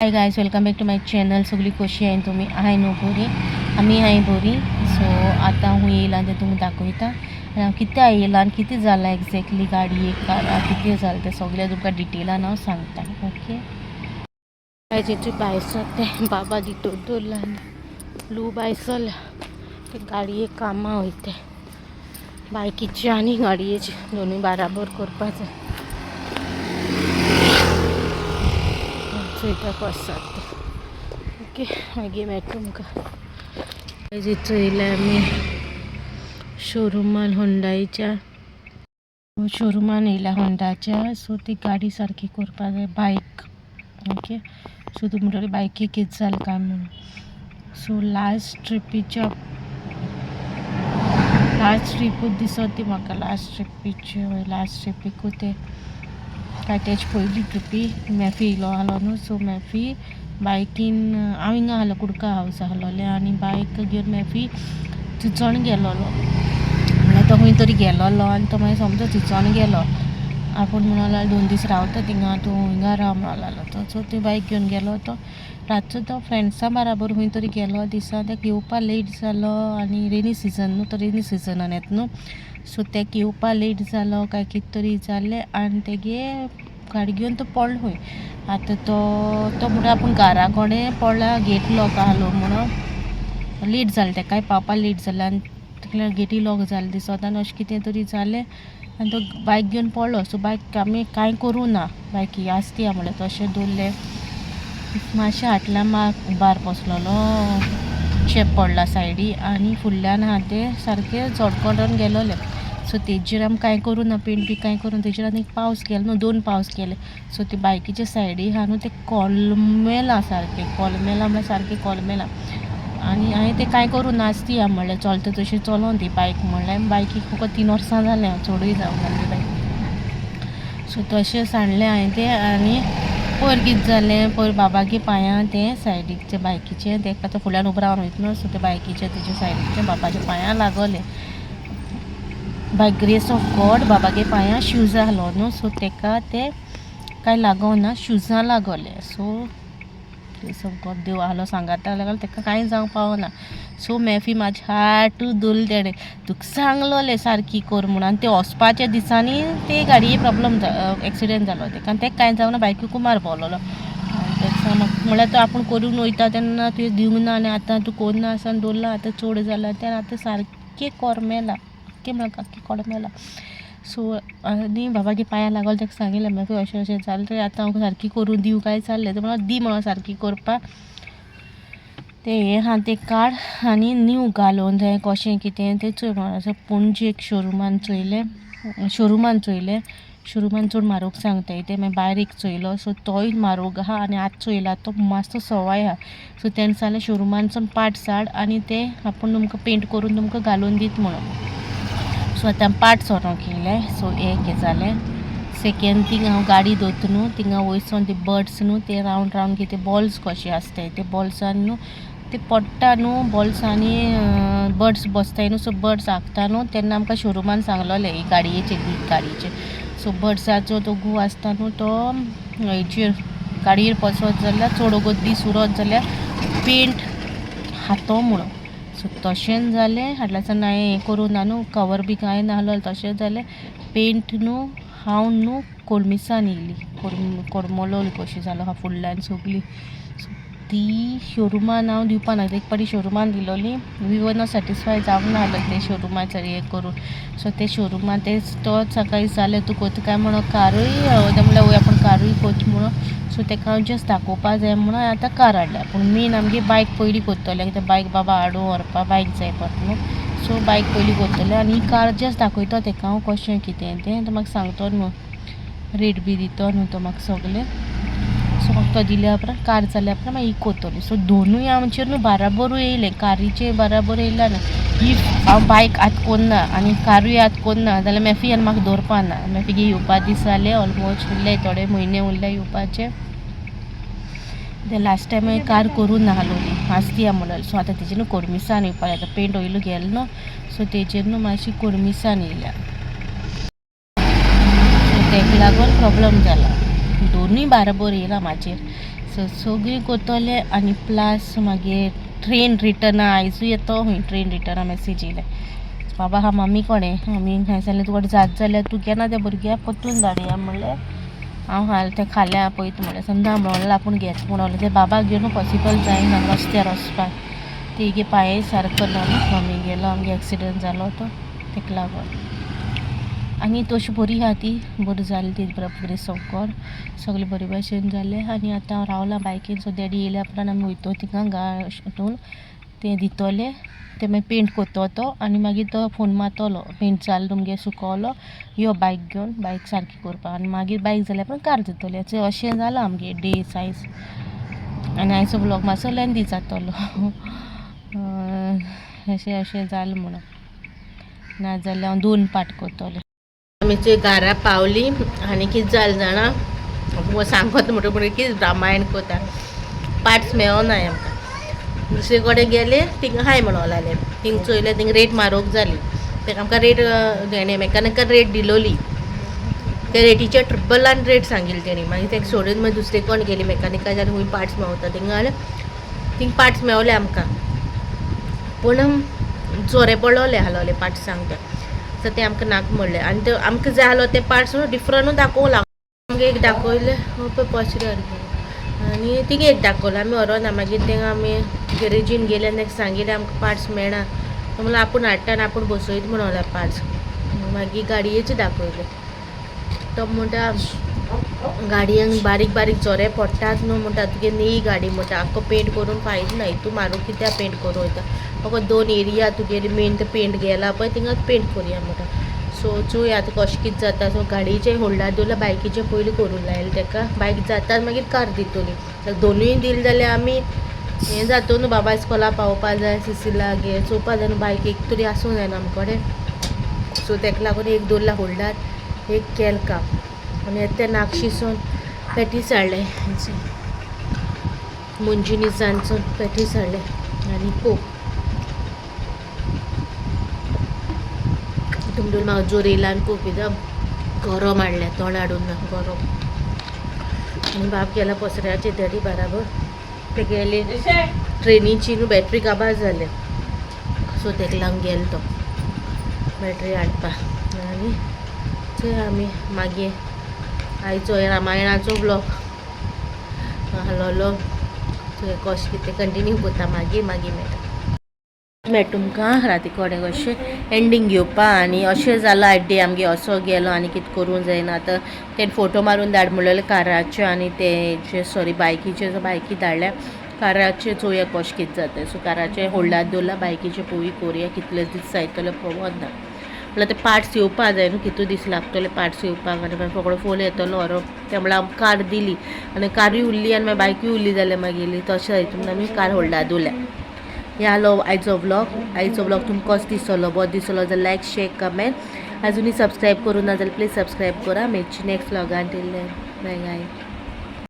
High guys, welcome back to my channel. सगळी कशी आहे तुम्ही? आहे न्हू बरी? आम्ही आहे बरी. सो आता हांव येयलां तें तुमकां दाखयता आनी हांव कितें येयलां आनी कितें जालां एक्झॅक्टली गाडयेक कितें जालें तें सगळें तुमकां डिटेलान हांव सांगता. ओके गायजेची बायसर तें बाबा दितून दवरला ब्लू बायसल ते गाडयेक कामां वयता बायकीची आनी गाडयेची दोनूय बाराबर करपा जाय. चोयता आसात ओके मागीर मेळटा तुमकां. चोयल्या आमी शोरुमान होंडायच्या शोरुमान येयल्या होंडाच्या. सो ती गाडी सारकी करपा जाय बायक. ओके सो तूं म्हणटले बायकीक कितें जालें काय म्हणून. सो लास्ट ट्रिपूच दिसत ती म्हाका. लास्ट ट्रिपीकूच ते काय तेच पयली ट्रिपी मॅफी येयलो आसलो न्हू. सो मॅफी बायकीन हांव हिंगा आहलो कुडका हावस आहलोलें आनी बायक घेवन मॅफी चिंचोण गेलोलो. म्हणल्यार तो खंय तरी गेलोलो आनी तो मागीर समजो चिंचोण गेलो. आपूण म्हणून लागलो 2 दीस रावता थिंगा, तूं हिंगा राव म्हणून लागलो तो. सो ती बायक घेवन गेलो तो. रातचो तो फ्रेंड्सां बराबर खंय तरी गेलो दिसा. तेका येवपा लेट जालो आनी रेनी सिजन न्हू, तो रेनी सिजनान येता न्हू. सो तेका येवपा लेट जालो काय कितें तरी जालें आनी तेगे गाडी घेवन तो पडलो खंय. आतां तो म्हणटा आपूण घरा कडेन पडला, गेट लॉक आहलो म्हणून लेट जालें तेकाय पावपा लेट जालें आनी तकल्यार गेटी लॉक जालें दिसोता आनी अशें कितें तरी जालें आनी तो बायक घेवन पडलो. सो बायक आमी कांय करूं ना बायकी आसती म्हणल्यार तशें दवरलें. मातशें फाटल्यान उबार बसलोलो चेप पडला सायडी आनी फुडल्यान आहा तें सारकें झडकोन गेलोलें. सो तेजेर आमी कांय करूं ना, पेंट बी कांय करूं ना. तेजेर आनी पावस गेलो न्हू, 2 पावस गेले. सो ती बायकीच्या सायडीक आहा न्हू तें कोलमेलां सारकें. कोलमेलां म्हणल्यार सारकें कोलमेलां आनी हांवें तें कांय करूं ना. आसती म्हणल्यार चलता तशी चलोन ती बायक म्हणल्यार बायकीक फकत 3 वर्सां जालीं चडूय जावना ती बायक. सो तशें सांडलें हांवें तें आनी पयर कितें जालें. पयर बाबागे पांयां तें सायडीकच्या बायकीचें तेका तो फुडल्यान उबो रावन वयता न्हू. सो त्या बायकीच्या तेज्या सायडीकच्या बाबाच्या पांयां लागोलें. बाय ग्रेस ऑफ गॉड बाबागे पांयां शूज आहलो न्हू. सो तेका तें कांय लागोना, शुजां लागोलें. सो ग्रेस ऑफ गॉड देव आहलो सांगाता लागलो तेका कांय जावं पावना. सो मॅफी म्हाजे हाटू दवरलें तेणें. तुका सांगलोलें सारकी कर म्हणून आनी तें वचपाच्या दिसांनी ते गाडये प्रॉब्लम एक्सिडेंट जालो तेका आनी तेका कांय जावना. बायकीकू मार भोंवलोलो. तेका म्हणल्यार तो आपूण करून वयता तेन्ना तुवें दिवंक ना आनी आतां तूं कोन्ना आसा दवरला. आतां चड जालां तें आतां सारकें कोरमेलां सारकें म्हणल्यार सारकें कोरमेलां. सो आनी बाबागे पांयां लागोलें. तेका सांगिल्लें मॅफी अशें अशें जालें तें आतां हांव सारकी करून दिवं काय जालें. तें म्हणोन दी म्हणोन सारकी करपा तें हें आहा तें काड आनी नीव घालून जाय कशें कितें तें चोय म्हणोन. पणजेक शोरुमान चोयलें चड म्हारग सांगताय ते. मागीर भायर एक चोयलो. सो तोय म्हारग आहा आनी आतां चोयला तो मातसो सवाय आहा. सो तेणें सांगलें शोरुमानसून पार्ट्स हाड आनी ते आपूण तुमकां पेंट करून तुमकां घालून दीत म्हणून. सो आतां पार्ट्स व्हरोंक येयलें. सो एक जालें. सेकेंड थिंग हांव गाडी दवरता न्हू थिंगा वयरसून ते बर्ड्स न्हू ते रावंड कितें बॉल्स कशें आसताय ते बॉल्सान न्हू ते पडटा न्हू बॉल्सांनी बर्ड्स बसताय न्हू. सो बर्ड्स हागता न्हू तेन्ना आमकां शोरुमान सांगलोलें ही गाडयेचेर. सो बर्ड्साचो तो गू आसता न्हू तो हेचेर गाडयेर बसत जाल्यार चड वगत दीस उरत जाल्यार पेंट हातो म्हणून. सो तशें जालें. फाटल्यानसान हांवें हें करूं ना न्हू कवर बी कांय नाहलोलें. तशें जालें पेंट न्हू हांव न्हू कोळमिसान येयली कोरमलोली कशी जालो आहा फुडल्यान सगळी. सो ती शोरुमान हांव दिवपा ना. एक पाटी शोरुमान दिलोली. वी वर नॉट सॅटिस्फाय जावंक ना जालें ते शोरुमाचेर हें करून. सो ते शोरुमान तोच सकाळी जालें तूं कोता काय म्हणोन कारूय ते म्हणल्यार वय आपूण कारूय कोता म्हणोन. सो तेका हांव जस्ट दाखोवपा जाय म्हणोन आतां कार हाडल्या. पूण मेन आमगे बायक पयलीं कोत्तोलें कित्याक बायक बाबा हाडून व्हरपा बायक जाय पडटा न्हू. सो बायक पयलीं कोत्तोलें आनी ही कार जस्ट दाखयतो तेका हांव कशें कितें तें तो म्हाका सांगतो न्हू. रेट बी दितो न्हू तो म्हाका सगलें. सो म्हाका तो दिल्या उपरांत कार जाल्या उपरांत मागीर ही कोत्तोली. सो दोनूय आमचेर न्हू बाराबरूय येयलें. कारीचेर बाराबर येयलां ना. इफ हांव बायक आतां कोन्ना आनी कारूय आतां कोन्ना जाल्यार मॅफी आनी म्हाका दवरपा ना. मॅफीगे येवपा दीस जाले ऑलमोस्ट उरले थोडे म्हयने उरले येवपाचे. ते लास्ट टायम हांवें कार करूं नाहलोली आसती म्हणलें. सो आतां तेजेर न्हू कोडमिसान येवपा जाय. आतां पेंट वयलो गेलो न्हू. सो तेजेर न्हू मातशी कोडमिसान येयल्या. सो तेका लागून प्रॉब्लम जाला. दोनूय बाराबर येयला म्हाजेर. सो सो सगळीं कोतोले आनी प्लस मागीर ट्रेन रिटर्न आयजू येतो हूंय ट्रेन रिटर्न मेसेज येयले बाबा हा मम्मी कोणे मम्मी हांवें सांगलें तुका जात जाल्यार तूं केन्ना त्या भुरग्याक परतून धाडया म्हणलें हांव ते खाल्या पळयत म्हणलें संदा म्हणलें आपूण घेत म्हणलें ते बाबाक घेवन पॉसिबल जायना रस्त्यार वचपाक तेगे पांय सारको ना मम्मी गेलो आमगे एक्सिडंट जालो तो तेका लागून आनी तशी बरी आहा ती बरी जाली ती बरी सगळें बरे भशेन जालें आनी आतां हांव रावलां बायकीन सो डॅडी येयल्या उपरांत आमी वयतो थिंगा हितून ते दितोले ते मागीर पेंट कोत्तो तो आनी मागीर तो फोन मारतलो पेंट जालो तुमगे सुकोवलो यो बायक घेवन बायक सारकी करपाक आनी मागीर बायक जाल्या उपरांत कार दितले अशें जालां आमगे डे सायज आनी आयचो ब्लॉग मातसो लेंथी जातलो अशें जालें म्हणून नाजाल्यार हांव 2 पार्ट करतलें आमी घरा पावली आनी कितें जालें जाणा सांगत म्हणटा कितें रामायण कोता पार्ट्स मेळोनाय आमकां दुसरे कडेन गेले थिंगा हाय म्हणून लागले थिंगा चोयलें थिंगा रेट म्हारग जाली तेका आमकां रेट हेणे मेकानिकल रेट दिलोली त्या रेटीच्या ट्रिपलान रेट सांगिल्ली तेणी मागीर तेका सोडून मागीर दुसरे कोण गेली मेकानिकाच्या खूंय पार्ट्स मेळटा थिंगा पार्ट्स मेळले आमकां पूण चोरे पडलोले हालोले पार्ट्स सांगता सो ते आमकां नाका म्हणलें आनी ते आमकां जाय आसलो ते पार्ट्स डिफरंटूच दाखोवंक लागलो आमकां एक दाखयलें पळय 500 आनी थिंगा एक दाखयलो आमी व्हरोना मागीर थिंगा आमी गॅरेजीन गेले आनी ताका सांगिल्लें आमकां पार्ट्स मेळना म्हणल्यार आपूण हाडटा आनी आपूण बसयता म्हणून पार्ट्स मागीर गाडयेचे दाखयले तो म्हणटा गाडयेक बारीक बारीक चोरे पडटात न्हू म्हणटा तुगे न्ही गाडी म्हणटा आख्खो पेंट करून फायदो ना तूं मारूं कित्याक पेंट करून वयता फकत 2 एरिया तुगेली मेन ते पेंट गेला पळय थिंगाच पेंट करुया म्हणटा सो चोय आतां कशें कितें जाता सो गाडयेचे होल्डार दवरला बायकीचे पयलीं करून लायले ताका बायक जाता मागीर कार दितली दोनूय दिले जाल्यार आमी हें जाता न्हू बाबा इस्कॉला पावोवपा जाय सिसिला गे चोवपा जाय न्हू बायक एक तरी आसूं जाय आमचे कडेन सो ताका लागून एक दवरला होल्डार एक केलें काम आनी ते नागशीसून पॅटीस हाडले मुंजिनिसांसून पॅटीस हाडले आनी पो तुमडून म्हाका जोर येयला आनी खूब कितें गरम हाडलें तोंड हाडून ना गरम आनी बाब गेला पसऱ्याचे डॅडी बराबर ते गेले ट्रेनीची न्हू बॅटरी काबार जाले सो ताका लागून गेलो तो बॅटरी हाडपाक आनी थंय आमी मागीर आयचो रामायणाचो ब्लॉग हालोलो थंय कशें कितें कंटिन्यू करता मागीर मेळटा तुमकां राती कडेन अशें एंडींग घेवपा आनी अशें जालां आयज डे आमगे असो गेलो आनी कितें करूंक जायना आतां तेणें फोटो मारून धाड म्हणलेले काराचे आनी तेचे सॉरी बायकीचे बायकी धाडल्या काराचे चोवया कशें कितें जाता सो काराचे होल्डार दवरला बायकीचे पळोवया कोरया कितले दीस जायतले पळोवना म्हणल्यार ते पार्ट्स येवपा जाय न्हू कितू दीस लागतले पार्ट्स येवपाक आनी मागीर फकत फोन येतलो व्हरप ते म्हणल्यार आमकां कार दिली आनी कारूय उरली आनी मागीर बायकूय उरली जाल्यार मागीर तशें हितून आमी कार होल्डार दवरल्या हे आलो आयचो ब्लॉग तुमकां कसो दिसलो बरो दिसलो जाल्यार लायक शेअर कमेंट आजुनूय सबस्क्रायब करूं ना जाल्यार प्लीज सबस्क्रायब करा मेळची नेक्स्ट व्लॉगान टील देन बाय बाय